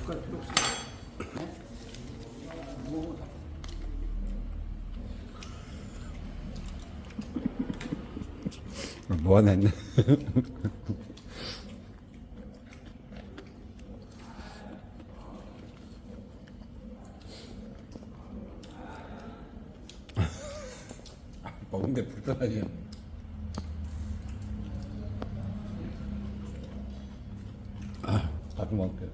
숟갈 필요 없어요. 네? 뭐, 뭐하나 했네. 먹는데 불편하지. 나도 먹을게요.